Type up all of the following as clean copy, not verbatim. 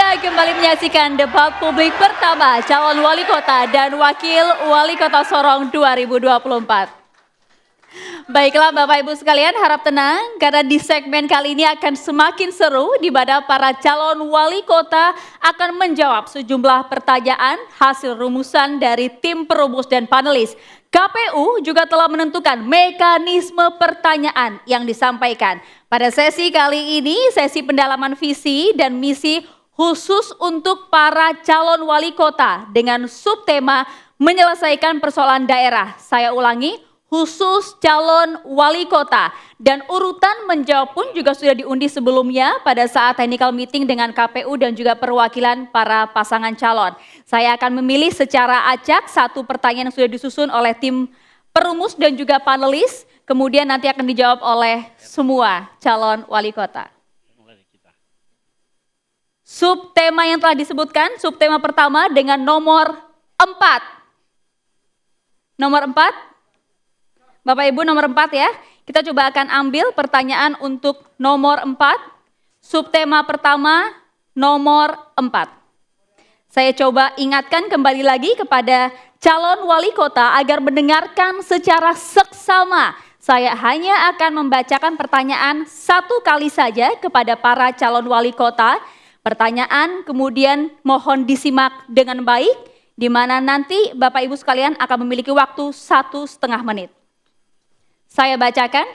Anda kembali menyaksikan debat publik pertama calon wali kota dan wakil wali kota Sorong 2024. Baiklah Bapak Ibu sekalian, harap tenang karena di segmen kali ini akan semakin seru di mana para calon wali kota akan menjawab sejumlah pertanyaan hasil rumusan dari tim perumus dan panelis. KPU juga telah menentukan mekanisme pertanyaan yang disampaikan. Pada sesi kali ini, sesi pendalaman visi dan misi khusus untuk para calon wali kota dengan subtema menyelesaikan persoalan daerah. Saya ulangi, khusus calon wali kota, dan urutan menjawab pun juga sudah diundi sebelumnya pada saat technical meeting dengan KPU dan juga perwakilan para pasangan calon. Saya akan memilih secara acak satu pertanyaan yang sudah disusun oleh tim perumus dan juga panelis, kemudian nanti akan dijawab oleh semua calon wali kota. Subtema yang telah disebutkan, subtema pertama dengan nomor 4. Nomor 4. Bapak Ibu nomor 4 ya. Kita coba akan ambil pertanyaan untuk nomor 4. Subtema pertama nomor 4. Saya coba ingatkan kembali lagi kepada calon wali kota agar mendengarkan secara seksama. Saya hanya akan membacakan pertanyaan satu kali saja kepada para calon wali kota. Pertanyaan kemudian mohon disimak dengan baik, di mana nanti Bapak Ibu sekalian akan memiliki waktu 1,5 menit. Saya bacakan,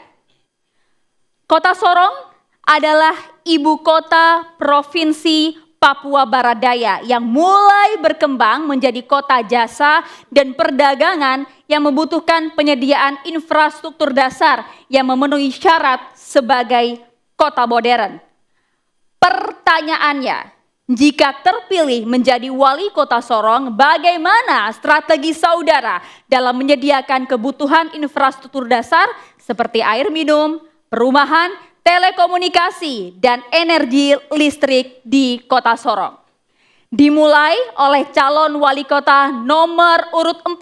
Kota Sorong adalah ibu kota Provinsi Papua Barat Daya yang mulai berkembang menjadi kota jasa dan perdagangan yang membutuhkan penyediaan infrastruktur dasar yang memenuhi syarat sebagai kota modern. Pertanyaannya, jika terpilih menjadi wali kota Sorong, bagaimana strategi saudara dalam menyediakan kebutuhan infrastruktur dasar seperti air minum, perumahan, telekomunikasi, dan energi listrik di kota Sorong? Dimulai oleh calon wali kota nomor urut 4.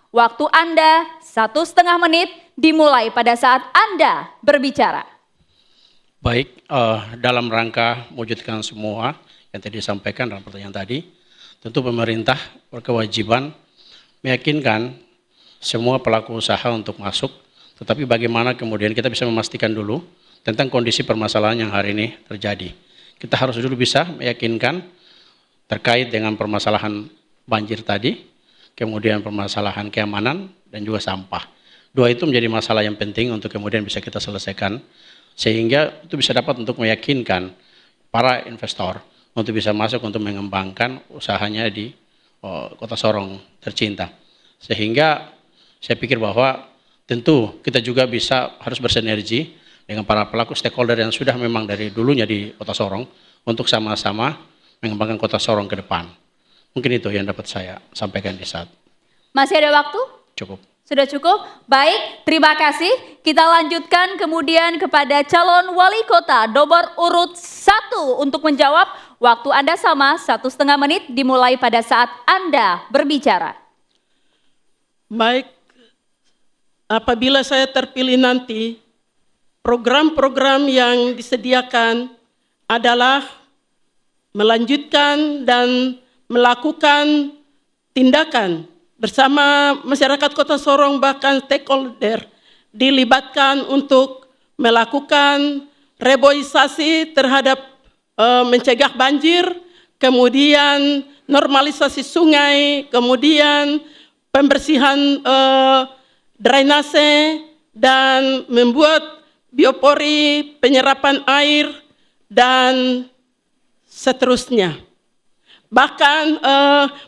Waktu Anda 1,5 menit dimulai pada saat Anda berbicara. Baik, dalam rangka mewujudkan semua yang tadi disampaikan dalam pertanyaan tadi, tentu pemerintah berkewajiban meyakinkan semua pelaku usaha untuk masuk, tetapi bagaimana kemudian kita bisa memastikan dulu tentang kondisi permasalahan yang hari ini terjadi. Kita harus dulu bisa meyakinkan terkait dengan permasalahan banjir tadi, kemudian permasalahan keamanan dan juga sampah. Dua itu menjadi masalah yang penting untuk kemudian bisa kita selesaikan, sehingga itu bisa dapat untuk meyakinkan para investor untuk bisa masuk untuk mengembangkan usahanya di Kota Sorong tercinta. Sehingga saya pikir bahwa tentu kita juga harus bersinergi dengan para pelaku stakeholder yang sudah memang dari dulunya di Kota Sorong untuk sama-sama mengembangkan Kota Sorong ke depan. Mungkin itu yang dapat saya sampaikan di saat. Masih ada waktu? Cukup. Sudah cukup? Baik, terima kasih. Kita lanjutkan kemudian kepada calon wali kota nomor urut 1 untuk menjawab. Waktu Anda sama 1,5 menit dimulai pada saat Anda berbicara. Baik, apabila saya terpilih nanti, program-program yang disediakan adalah melanjutkan dan melakukan tindakan bersama masyarakat Kota Sorong, bahkan stakeholder dilibatkan untuk melakukan reboisasi terhadap mencegah banjir, kemudian normalisasi sungai, kemudian pembersihan drainase, dan membuat biopori penyerapan air, dan seterusnya. Bahkan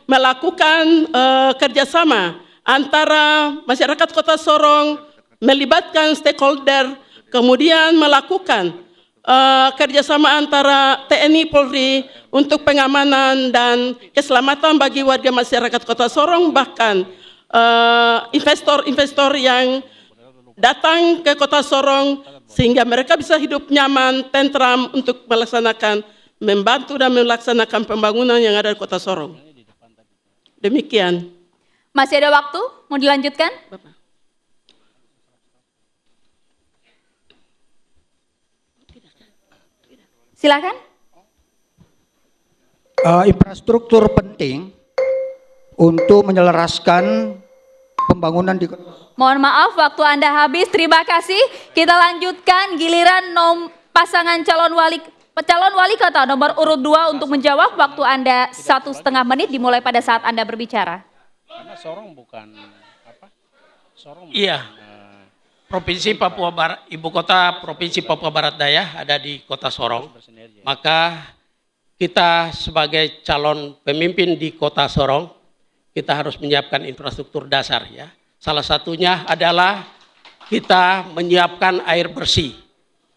melakukan kerjasama antara masyarakat Kota Sorong, melibatkan stakeholder, kemudian melakukan kerjasama antara TNI Polri untuk pengamanan dan keselamatan bagi warga masyarakat Kota Sorong, bahkan investor-investor yang datang ke Kota Sorong sehingga mereka bisa hidup nyaman, tentram untuk membantu dan melaksanakan pembangunan yang ada di Kota Sorong. Demikian. Masih ada waktu? Mau dilanjutkan? Bapak. Silakan. infrastruktur penting untuk menyelaraskan pembangunan di Mohon maaf waktu Anda habis. Terima kasih. Kita lanjutkan giliran pasangan calon wali kota nomor urut 2 untuk menjawab. Waktu Anda 1,5 menit dimulai pada saat Anda berbicara. Karena Sorong bukan apa? Sorong. Iya. Provinsi Papua Barat, ibu kota Provinsi Papua Barat Daya ada di Kota Sorong. Maka kita sebagai calon pemimpin di Kota Sorong, kita harus menyiapkan infrastruktur dasar ya. Salah satunya adalah kita menyiapkan air bersih.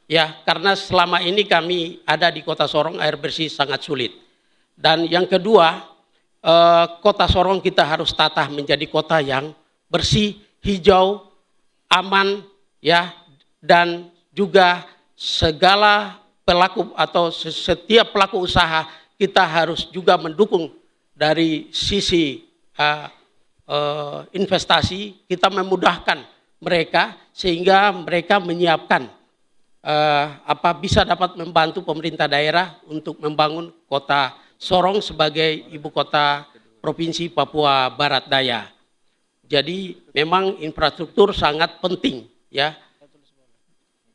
Ya, karena selama ini kami ada di Kota Sorong air bersih sangat sulit. Dan yang kedua, Kota Sorong kita harus tata menjadi kota yang bersih, hijau, aman ya, dan juga segala pelaku atau setiap pelaku usaha kita harus juga mendukung dari sisi investasi, kita memudahkan mereka sehingga mereka menyiapkan bisa dapat membantu pemerintah daerah untuk membangun Kota Sorong sebagai ibu kota Provinsi Papua Barat Daya. Jadi memang infrastruktur sangat penting ya.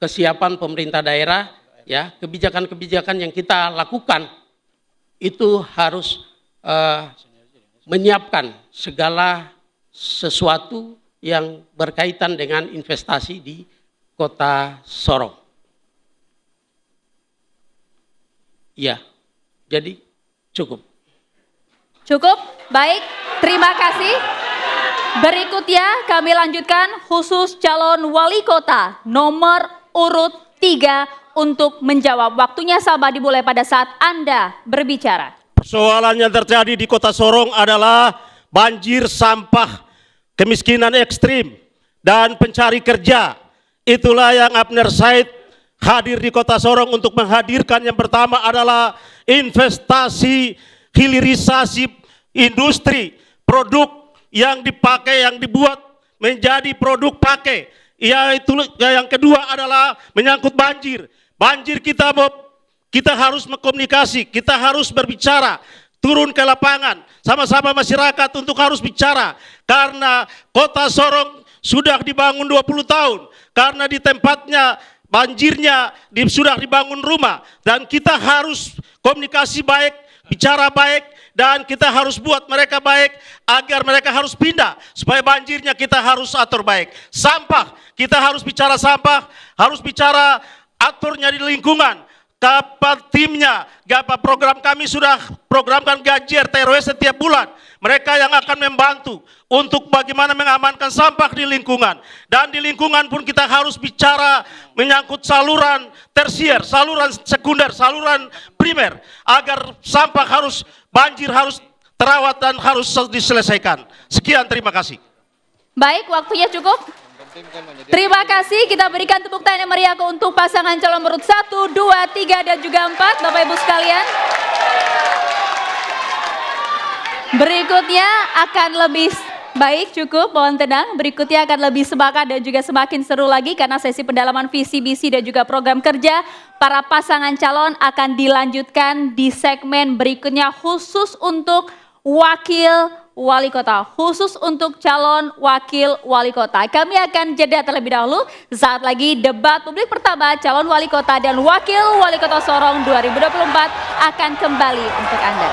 Kesiapan pemerintah daerah ya, kebijakan-kebijakan yang kita lakukan itu harus menyiapkan segala sesuatu yang berkaitan dengan investasi di Kota Sorong. Ya, jadi cukup. Cukup? Baik, terima kasih. Berikutnya kami lanjutkan khusus calon wali kota nomor urut 3 untuk menjawab. Waktunya sama dimulai pada saat Anda berbicara. Persoalan yang terjadi di Kota Sorong adalah banjir, sampah, kemiskinan ekstrim, dan pencari kerja. Itulah yang Abner Said hadir di Kota Sorong untuk menghadirkan. Yang pertama adalah investasi, hilirisasi industri, produk yang dipakai, yang dibuat menjadi produk pakai. Yang kedua adalah menyangkut banjir. Banjir kita harus berkomunikasi, kita harus berbicara, turun ke lapangan, sama-sama masyarakat untuk harus bicara. Karena Kota Sorong sudah dibangun 20 tahun, karena di tempatnya banjirnya sudah dibangun rumah. Dan kita harus komunikasi baik, bicara baik, dan kita harus buat mereka baik agar mereka harus pindah. Supaya banjirnya kita harus atur baik. Sampah, kita harus bicara sampah, harus bicara aturnya di lingkungan. Kapan timnya, program kami sudah programkan gaji RT RW setiap bulan. Mereka yang akan membantu untuk bagaimana mengamankan sampah di lingkungan. Dan di lingkungan pun kita harus bicara menyangkut saluran tersier, saluran sekunder, saluran primer. Agar sampah banjir harus terawat dan harus diselesaikan. Sekian, terima kasih. Baik, waktunya cukup. Terima kasih, kita berikan tepuk tangan yang meriah untuk pasangan calon urut 1, 2, 3, dan juga 4, Bapak Ibu sekalian. Berikutnya akan lebih baik, cukup, mohon tenang. Berikutnya akan lebih semangat dan juga semakin seru lagi karena sesi pendalaman visi misi dan juga program kerja para pasangan calon akan dilanjutkan di segmen berikutnya khusus untuk wakil wali kota, khusus untuk calon wakil wali kota. Kami akan jeda terlebih dahulu, saat lagi debat publik pertama calon wali kota dan wakil wali kota Sorong 2024 akan kembali untuk Anda.